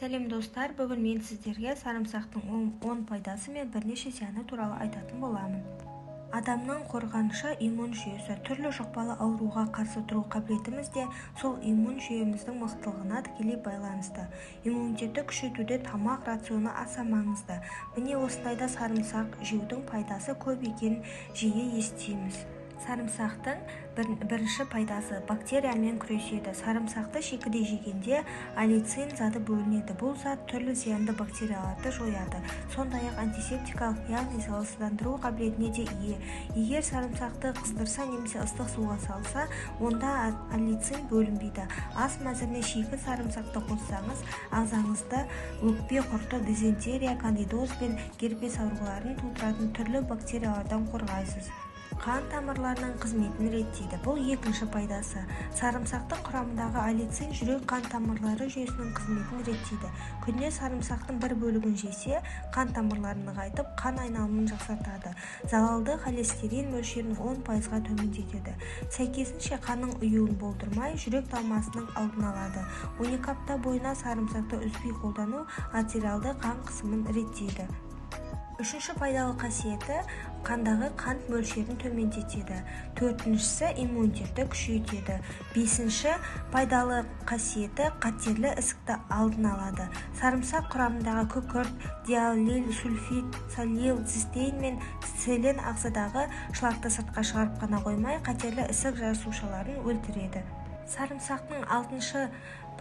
Сәлем достар, бүгін мен сіздерге сарымсақтың 10 пайдасы мен бірнеше зияны туралы айтатын боламын. Адамның қорғанышы иммун жүйесі. Түрлі жұқпалы ауруға қарсы тұру қабілетіміз де сол иммун жүйеміздің мықтылығына тікелей байланысты. Иммунитетті күшейтуде тамақ рационы аса маңызды. Міне осындайда сарымсақ жеудің пайдасы көп екенін жиі естиміз. Сарымсақтың бірінші пайдасы бактериямен күреседі. Сарымсақты шикіде жегенде аллицин заты бөлінеді. Бұл зат түрлі зиянды бактерияларды жояды. Сондай-ақ антисептикалық, яғни залалсыздандыру қабілетіне де ие. Егер сарымсақты қыздырса немесе ыстық суға салса, онда аллицин бөлінбейді. ас мәзіріне шикі сарымсақты қоссаңыз, ағзаңызда өкпе құрты, дизентерия, кандидоз бен герпес ауруларын тудыратын түрлі бактериялардан қорғайсыз. Қан тамырларының қызметін реттейді. Бұл екінші пайдасы. Сарымсақтың құрамындағы аллицин жүрек қан тамырлары жүйесінің қызметін реттейді. Күнде сарымсақтың бір бөлігін жесе, қан тамырларын нығайтып, қан айналымын жақсартады. Залалды холестерин мөлшерін 10%-ға төмендетеді. Сәйкесінше қанның ұюын болдырмай, жүрек талмасының алдын алады. 12 апта бойына сарымсақты үзбей қолдану артериалды қан қысымын реттейді. Үшінші пайдалы қасиеті қандағы қант мөлшерін төмендетеді. Төртіншісі иммунитетті күшейтеді. Бесінші пайдалы қасиеті қатерлі ісікті алдын алады. Сарымсақ құрамындағы күкірт, диалил, сульфид, салил, цистеин мен селен ағзадағы шлакты сыртқа шығарып қана қоймай, қатерлі ісік жасушаларын өлтіреді. Сарымсақтың алтыншы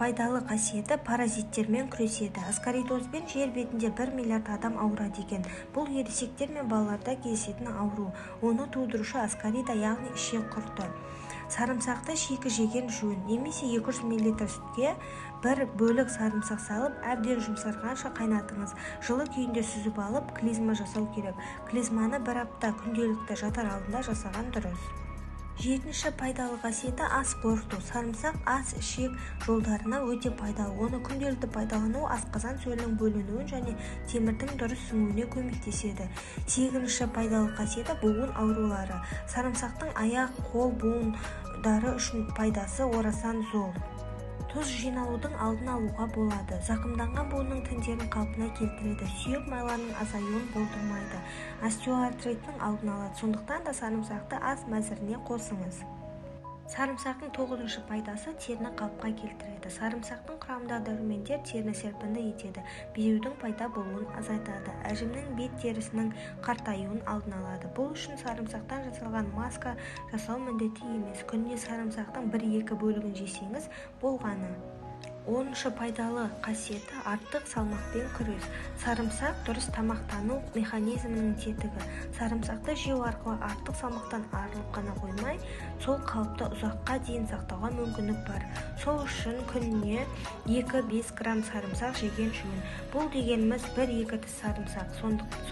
пайдалы қасиеті паразиттермен күреседі. Аскаридозбен жер бетінде 1 миллиард адам ауырады екен. Бұл ересектер мен балаларда кездесетін ауру. Оны тудырушы аскарида, яғни ішек құрты. Сарымсақты шикі жеген жөн. Немесе 200 мл сүтке бір бөлік сарымсақ салып, әбден жұмсарғанша қайнатыңыз. Жылы күйінде сүзіп алып, клизма жасау керек. Клизманы 1 апта күнделікті жатар алдында жасаған дұрыс. Жетінші пайдалы қасиеті ас қорыту. Сарымсақ ас ішек жолдарына өте пайдалы. Оны күнделікті пайдалану асқазан сөлінің бөлінуін және темірдің дұрыс сіңуіне көмектеседі. Сегізінші пайдалы қасиеті буын аурулары. Сарымсақтың аяқ, қол буындары үшін пайдасы орасан зор. Тұз жиналудың алдын алуға болады. Зақымданған буынның тіндерін қалпына келтіреді. Сүйек майларының азаюын болдырмайды. Остеоартриттің алдын алады. Сондықтан да сарымсақты ас мәзіріне қосыңыз. Сарымсақтың 9-шы пайдасы теріні қалыпқа келтіреді. Сарымсақтың құрамындағы дәрумендер теріні серпінді етеді. Безеудің пайда болуын азайтады. Әжімнің бет терісінің қартаюын алдын алады. Бұл үшін сарымсақтан жасалған маска жасау міндетті емес. Күнде сарымсақтың 1-2 бөлігін жесеңіз болғаны. 10-шы пайдалы қасиеті артық салмақпен күрес. Сарымсақ дұрыс тамақтану механизмінің тетігі. Сарымсақты жеу арқылы артық салмақтан арылып қана қоймай, сол қалыпты ұзаққа дейін сақтауға мүмкіндік бар. Сол үшін күніне 2-5 грамм сарымсақ жеген жөн. Бұл дегеніміз 1-2 тіс сарымсақ.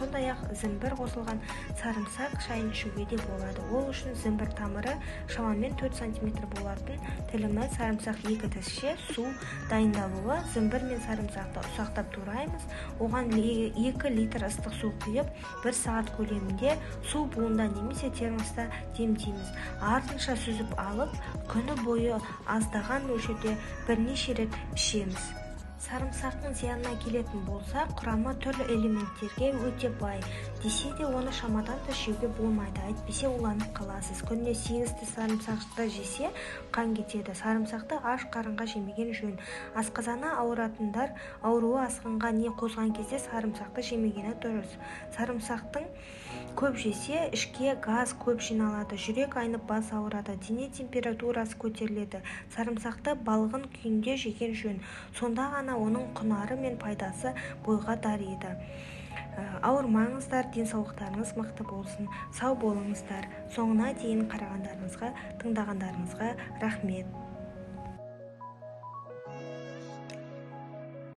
Сондай-ақ зімбір қосылған сарымсақ шайын ішуге де болады. Ол үшін зімбір тамыры шамамен 4 см болатын тілімі сарымсақ 2 тісше су дайындалуы. Зімбір мен сарымсақты ұсақтап тураймыз. Оған 2 литр ыстық су құйып, 1 сағат көлемінде су буында немесе термоста демдейміз. Артынша сүзіп алып, күні бойы аздаған мөлшерде бірнеше рет ішеміз. Сарымсақтың зиянына келетін болса, құрамы түрлі элементтерге өте бай. Десе де оны шамадан тыс жеуге болмайды. Әйтпесе уланып қаласыз. Күніне 8 тіс сарымсақты жесе қан кетеді. Сарымсақты аш қарынға жемеген жөн. Асқазаны ауыратындар ауруы асқынға не қозған кезде сарымсақты жемегені дұрыс. Сарымсақтың көп жесе ішке газ көп жиналады. Жүрек айнып бас ауырады. Дене температурасы көтеріледі. Сарымсақты балғын күйінде жеген жөн. Сонда ғана оның құнары мен пайдасы бойға дариды. Ауырмаңыздар, денсаулықтарыңыз мықты болсын. Сау болыңыздар. Соңына дейін қарағандарыңызға, тыңдағандарыңызға рахмет.